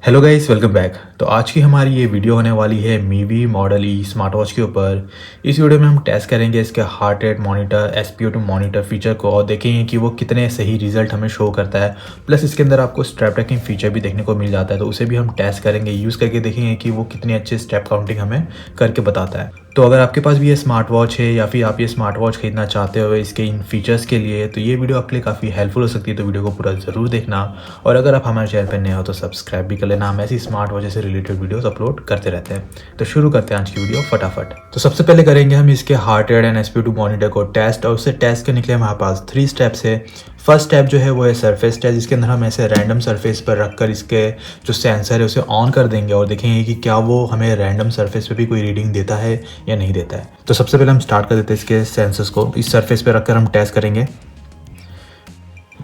Hello guys, welcome back. तो आज की हमारी ये वीडियो होने वाली है मीवी मॉडल ई स्मार्ट वॉच के ऊपर। इस वीडियो में हम टेस्ट करेंगे इसके heart rate monitor, SpO2 monitor feature को और देखेंगे कि वो कितने सही रिजल्ट हमें शो करता है। प्लस इसके अंदर आपको स्टेप ट्रैकिंग फीचर भी देखने को मिल जाता है, तो उसे भी हम टेस्ट करेंगे, यूज़ करके देखेंगे कि वो कितने अच्छे स्टेप काउंटिंग हमें करके बताता है। तो अगर आपके पास भी ये स्मार्ट वॉच है या फिर आप ये स्मार्ट वॉच खरीदना चाहते हो इसके इन फीचर्स के लिए, तो ये वीडियो आपके लिए काफ़ी हेल्पफुल हो सकती है। तो वीडियो को पूरा ज़रूर देखना, और अगर आप हमारे चैनल पर नए हो तो सब्सक्राइब भी कर लेना। हम ऐसी स्मार्ट वॉच से रिलेटेड वीडियोस अपलोड करते रहते हैं। तो शुरू करते हैं आज की वीडियो फटाफट। तो सबसे पहले करेंगे हम इसके heart rate and SpO2 monitor को टेस्ट, और उससे टेस्ट करने के लिए हमारे पास 3 स्टेप्स है। फर्स्ट स्टेप जो है वो है सरफेस टेस्ट, जिसके अंदर हम ऐसे रैंडम सरफेस पर रखकर इसके जो सेंसर है उसे ऑन कर देंगे और देखेंगे कि क्या वो हमें रैंडम सरफेस पे भी कोई रीडिंग देता है या नहीं देता है। तो सबसे पहले हम स्टार्ट कर देते हैं इसके सेंसर्स को। इस सरफेस पे रखकर हम टेस्ट करेंगे।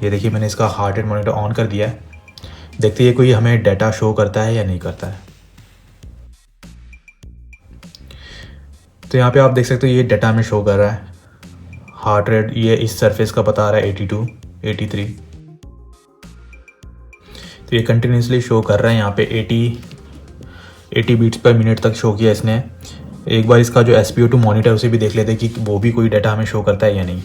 ये देखिए, मैंने इसका हार्ट रेट मॉनिटर ऑन कर दिया है। देखते हैं कोई हमें डाटा शो करता है या नहीं करता है। तो यहाँ पे आप देख सकते हो ये डाटा में शो कर रहा है। हार्ट रेट ये इस सरफेस का बता रहा है 82, 83। तो ये कंटिन्यूसली शो कर रहा है। यहाँ पे 80 बीट्स पर मिनट तक शो किया इसने। एक बार इसका जो SpO2 मॉनिटर उसे भी देख लेते हैं कि वो भी कोई डाटा हमें शो करता है या नहीं।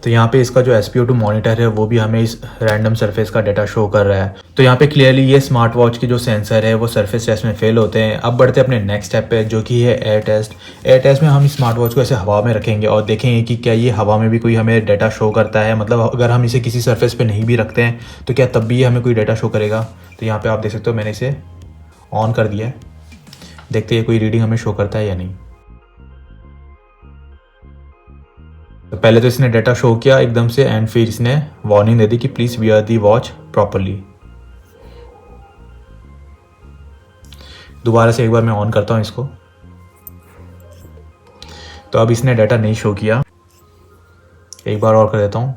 तो यहाँ पे इसका जो SpO2 मॉनिटर है वो भी हमें इस रैंडम सरफेस का डाटा शो कर रहा है। तो यहाँ पे क्लियरली ये स्मार्ट वॉच के जो सेंसर है वो सरफेस टेस्ट में फेल होते हैं। अब बढ़ते हैं अपने नेक्स्ट स्टेप पे, जो कि है एयर टेस्ट। एयर टेस्ट में हम स्मार्ट वॉच को ऐसे हवा में रखेंगे और देखेंगे कि क्या ये हवा में भी कोई हमें डाटा शो करता है। मतलब अगर हम इसे किसी सरफेस पे नहीं भी रखते हैं तो क्या तब भी ये हमें कोई डाटा शो करेगा। तो यहाँ पर आप देख सकते हो मैंने इसे ऑन कर दिया है। देखते हैं कोई रीडिंग हमें शो करता है या नहीं। तो पहले तो इसने डाटा शो किया एकदम से, एंड फिर इसने वार्निंग दे दी कि please wear the watch properly. दोबारा से एक बार मैं ऑन करता हूँ इसको। तो अब इसने डाटा नहीं शो किया। एक बार और कर देता हूँ,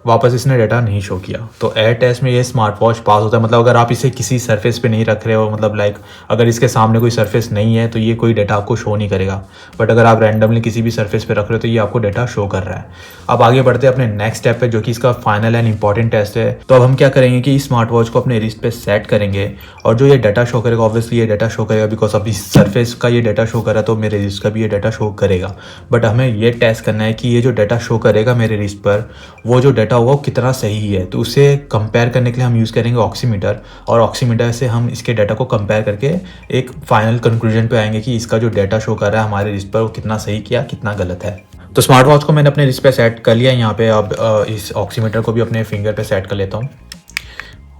वापस इसने डाटा नहीं शो किया। तो एयर टेस्ट में ये स्मार्ट वॉच पास होता है। मतलब अगर आप इसे किसी सरफेस पे नहीं रख रहे हो, मतलब लाइक अगर इसके सामने कोई सरफेस नहीं है तो ये कोई डाटा आपको शो नहीं करेगा। बट अगर आप रैंडमली किसी भी सरफेस पे रख रहे हो तो ये आपको डाटा शो कर रहा है। अब आगे बढ़ते हैं अपने नेक्स्ट स्टेप पे, जो कि इसका फाइनल एंड इंपॉर्टेंट टेस्ट है। तो अब हम क्या करेंगे कि इस स्मार्ट वॉच को अपने रिस्ट पे सेट करेंगे, और जो ये डाटा शो करेगा ऑब्वियसली ये डाटा शो करेगा, बिकॉज अब इस सरफेस का ये डाटा शो कर रहा है तो मेरे रिस्ट का भी ये डाटा शो करेगा। बट हमें ये टेस्ट करना है कि ये जो डाटा शो करेगा मेरे रिस्ट पर, वो जो डाटा होगा वो कितना सही है। तो उसे कंपेयर करने के लिए हम यूज़ करेंगे ऑक्सीमीटर, और ऑक्सीमीटर से हम इसके डाटा को कंपेयर करके एक फाइनल कंक्लूजन पे आएंगे कि इसका जो डाटा शो कर रहा है हमारे रिस्ट पर वो कितना सही किया, कितना गलत है। तो स्मार्ट वॉच को मैंने अपने रिस्ट पे सेट कर लिया यहाँ पे। अब इस ऑक्सीमीटर को भी अपने फिंगर पे सेट कर लेता हूँ,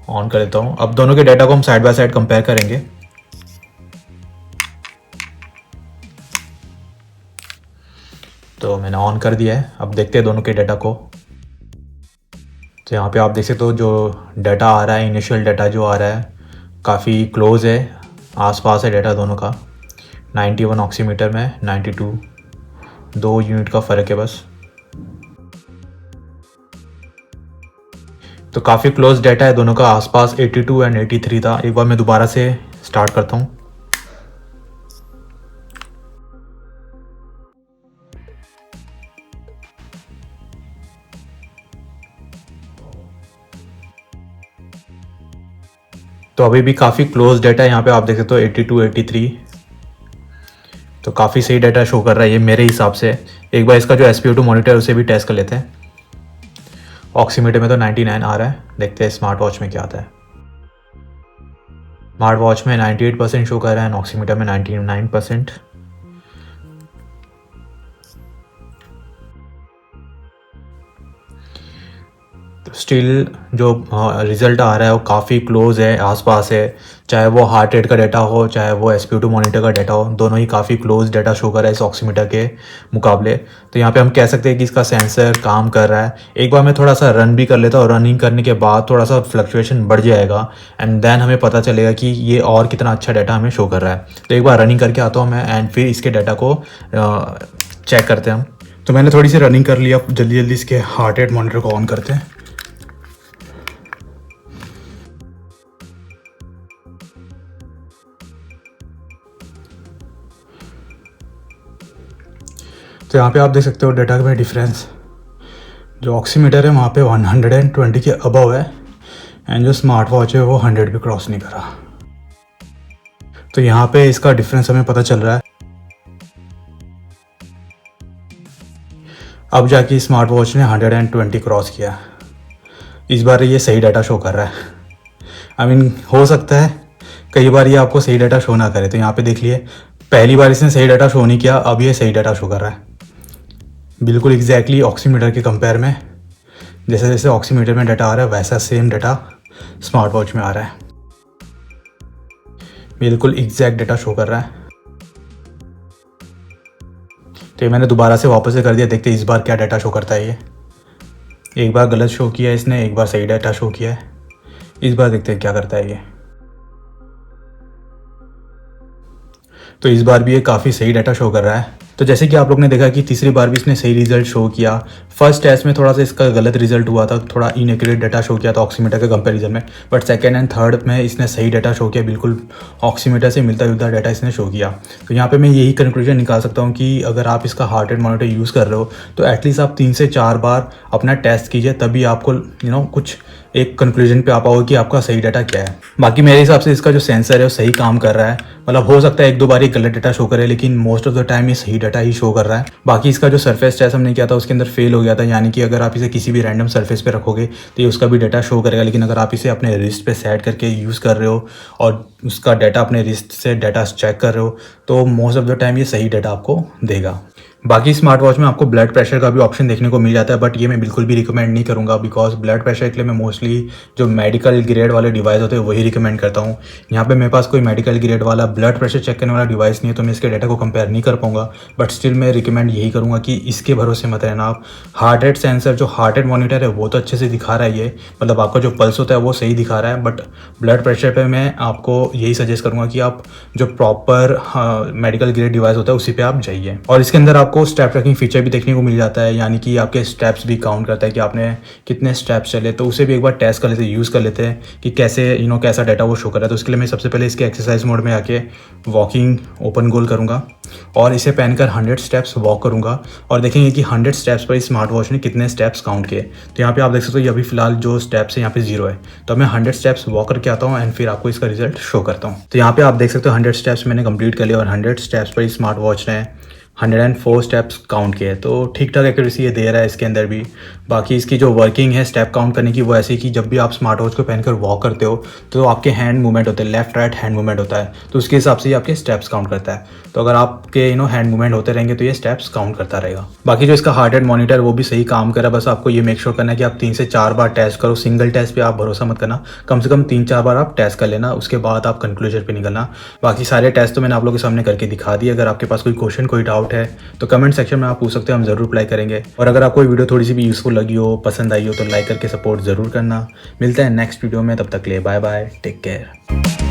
ऑन कर लेता हूँ। अब दोनों के डाटा को हम साइड बाय साइड कंपेयर करेंगे। तो मैंने ऑन कर दिया है। अब देखते हैं दोनों के डाटा को। तो यहाँ पे आप देख सकते हो जो डाटा आ रहा है, इनिशियल डाटा जो आ रहा है काफ़ी क्लोज है, आसपास है डाटा दोनों का। 91 ऑक्सीमीटर में 92, 2 यूनिट का फ़र्क है बस। तो काफ़ी क्लोज डाटा है दोनों का, आसपास 82 एंड 83 था। एक बार मैं दोबारा से स्टार्ट करता हूँ। तो अभी भी काफ़ी क्लोज डाटा है यहाँ पे, आप देख सकते हो 82, 83। तो काफ़ी सही डाटा शो कर रहा है ये मेरे हिसाब से। एक बार इसका जो SpO2 मॉनिटर है उसे भी टेस्ट कर लेते हैं। ऑक्सीमीटर में तो 99 आ रहा है, देखते हैं स्मार्ट वॉच में क्या आता है। स्मार्ट वॉच में 98% शो कर रहा है, ऑक्सीमीटर में 99%। स्टिल जो रिज़ल्ट आ रहा है वो काफ़ी क्लोज है, आसपास है। चाहे वो हार्ट रेट का डाटा हो, चाहे वो SpO2 मॉनिटर का डाटा हो, दोनों ही काफ़ी क्लोज डाटा शो कर रहा है इस ऑक्सीमीटर के मुकाबले। तो यहाँ पे हम कह सकते हैं कि इसका सेंसर काम कर रहा है। एक बार मैं थोड़ा सा रन भी कर लेता हूँ, रनिंग करने के बाद थोड़ा सा फ्लक्चुएशन बढ़ जाएगा, एंड देन हमें पता चलेगा कि ये और कितना अच्छा डाटा हमें शो कर रहा है। तो एक बार रनिंग करके आता हूँ मैं, एंड फिर इसके डाटा को चेक करते हैं हम। तो मैंने थोड़ी सी रनिंग कर लिया, जल्दी जल्दी इसके हार्ट रेट मॉनिटर को ऑन करते हैं। तो यहाँ पे आप देख सकते हो डाटा में डिफरेंस। जो ऑक्सीमीटर है वहाँ पे 120 के अबव है, एंड जो स्मार्ट वॉच है वो 100 भी क्रॉस नहीं करा। तो यहाँ पे इसका डिफरेंस हमें पता चल रहा है। अब जाके स्मार्ट वॉच ने 120 क्रॉस किया। इस बार ये सही डाटा शो कर रहा है। आई मीन हो सकता है कई बार ये आपको सही डाटा शो ना करे। तो यहाँ पे देख लिए, पहली बार इसने सही डाटा शो नहीं किया, अब ये सही डाटा शो कर रहा है बिल्कुल एग्जैक्टली ऑक्सीमीटर के कंपेयर में। जैसे जैसे ऑक्सीमीटर में डाटा आ रहा है वैसा सेम डाटा स्मार्ट वॉच में आ रहा है, बिल्कुल एग्जैक्ट डाटा शो कर रहा है। तो ये मैंने दोबारा से वापस से कर दिया, देखते इस बार क्या डाटा शो करता है। ये एक बार गलत शो किया है इसने, एक बार सही डाटा शो किया है। इस बार देखते हैं क्या करता है ये। तो इस बार भी ये काफ़ी सही डाटा शो कर रहा है। तो जैसे कि आप लोग ने देखा कि तीसरी बार भी इसने सही रिजल्ट शो किया। फर्स्ट टेस्ट में थोड़ा सा इसका गलत रिजल्ट हुआ था, थोड़ा इनएक्यूरेट डाटा शो किया था ऑक्सीमीटर के कंपैरिजन में। बट सेकंड एंड थर्ड में इसने सही डाटा शो किया, बिल्कुल ऑक्सीमीटर से मिलता जुलता डाटा इसने शो किया। तो यहाँ पे मैं यही कंक्लूजन निकाल सकता हूँ कि अगर आप इसका हार्ट रेट मॉनिटर यूज़ कर रहे हो तो एटलीस्ट आप 3 से 4 बार अपना टेस्ट कीजिए, तभी आपको कुछ एक कंक्लूजन पे आ पाओगे कि आपका सही डाटा क्या है। बाकी मेरे हिसाब से इसका जो सेंसर है वो सही काम कर रहा है। मतलब हो सकता है 1-2 बार ये गलत डाटा शो करे, लेकिन मोस्ट ऑफ द टाइम ये सही डाटा ही शो कर रहा है। बाकी इसका जो सरफेस टेस्ट हमने किया था उसके अंदर फेल हो गया था, यानी कि अगर आप इसे किसी भी रैंडम सरफेस पे रखोगे तो ये उसका भी डाटा शो करेगा। लेकिन अगर आप इसे अपने रिस्ट पे सेट करके यूज़ कर रहे हो और उसका डाटा अपने रिस्ट से डाटा चेक कर रहे हो तो मोस्ट ऑफ द टाइम ये सही डाटा आपको देगा। बाकी स्मार्ट वॉच में आपको ब्लड प्रेशर का भी ऑप्शन देखने को मिल जाता है, बट ये मैं बिल्कुल भी रिकमेंड नहीं करूँगा, बिकॉज ब्लड प्रेशर के लिए मैं मोस्टली जो मेडिकल ग्रेड वाले डिवाइस होते हैं वही रिकमेंड करता हूँ। यहाँ पे मेरे पास कोई मेडिकल ग्रेड वाला ब्लड प्रेशर चेक करने वाला डिवाइस नहीं है, तो मैं इसके डाटा को कंपेयर नहीं कर पाऊँगा। बट स्टिल मैं रिकमेंड यही करूँगा कि इसके भरोसे मत रहना आप। हार्ट रेट सेंसर जो हार्ट रेट मॉनिटर है वो तो अच्छे से दिखा रहा है, ये मतलब आपका जो पल्स होता है वो सही दिखा रहा है। बट ब्लड प्रेशर पर मैं आपको यही सजेस्ट करूँगा कि आप जो प्रॉपर मेडिकल ग्रेड डिवाइस होता है उसी पर आप जाइए। और इसके अंदर आपको स्टेप ट्रैकिंग फीचर भी देखने को मिल जाता है, यानी कि आपके स्टेप्स भी काउंट करता है कि आपने कितने स्टेप्स चले। तो उसे भी एक बार टेस्ट कर लेते हैं, यूज़ कर लेते हैं कि कैसे कैसा डाटा वो शो कर रहा है। तो उसके लिए मैं सबसे पहले इसके एक्सरसाइज मोड में आके वॉकिंग ओपन गोल करूँगा और इसे पहनकर 100 स्टेप्स वॉक करूँगा और देखेंगे कि 100 स्टेप्स पर स्मार्ट वॉच ने कितने स्टेप्स काउंट किए। तो यहाँ पे आप देख सकते हो अभी फिलहाल जो स्टेप्स है यहाँ पे 0 है। तो मैं 100 स्टेप्स वॉक करके आता हूँ एंड फिर आपको इसका रिजल्ट शो करता हूँ। तो यहाँ पे आप देख सकते हो 100 स्टेप्स मैंने कंप्लीट कर लिया और 100 स्टेप्स पर स्मार्ट वॉच ने 104 स्टेप्स काउंट किए। तो ठीक ठाक एक्यूरेसी ये दे रहा है इसके अंदर भी। बाकी इसकी जो वर्किंग है स्टेप काउंट करने की वो ऐसे कि जब भी आप स्मार्ट वॉच को पहनकर वॉक करते हो तो आपके हैंड मूवमेंट होते हैं, लेफ्ट राइट हैंड मूवमेंट होता है, तो उसके हिसाब से ये आपके स्टेप्स काउंट करता है। तो अगर आपके हैंड मूवमेंट होते रहेंगे तो ये स्टेप्स काउंट करता रहेगा। बाकी जो इसका हार्ट रेट मॉनिटर वो भी सही काम कर रहा है, बस आपको ये मेक श्योर करना है कि आप 3 से 4 बार टेस्ट करो। सिंगल टेस्ट पे आप भरोसा मत करना, कम से कम 3-4 बार आप टेस्ट कर लेना, उसके बाद आप कंक्लूजन पे निकलना। बाकी सारे टेस्ट तो मैंने आप लोगों के सामने करके दिखा दिए। अगर आपके पास कोई क्वेश्चन कोई डाउट है तो कमेंट सेक्शन में आप पूछ सकते हो, हम जरूर रिप्लाई करेंगे। और अगर आपको वीडियो थोड़ी सी भी यूजफुल लगी हो, पसंद आई हो तो लाइक करके सपोर्ट जरूर करना। मिलते हैं नेक्स्ट वीडियो में, तब तक के लिए बाय बाय, टेक केयर।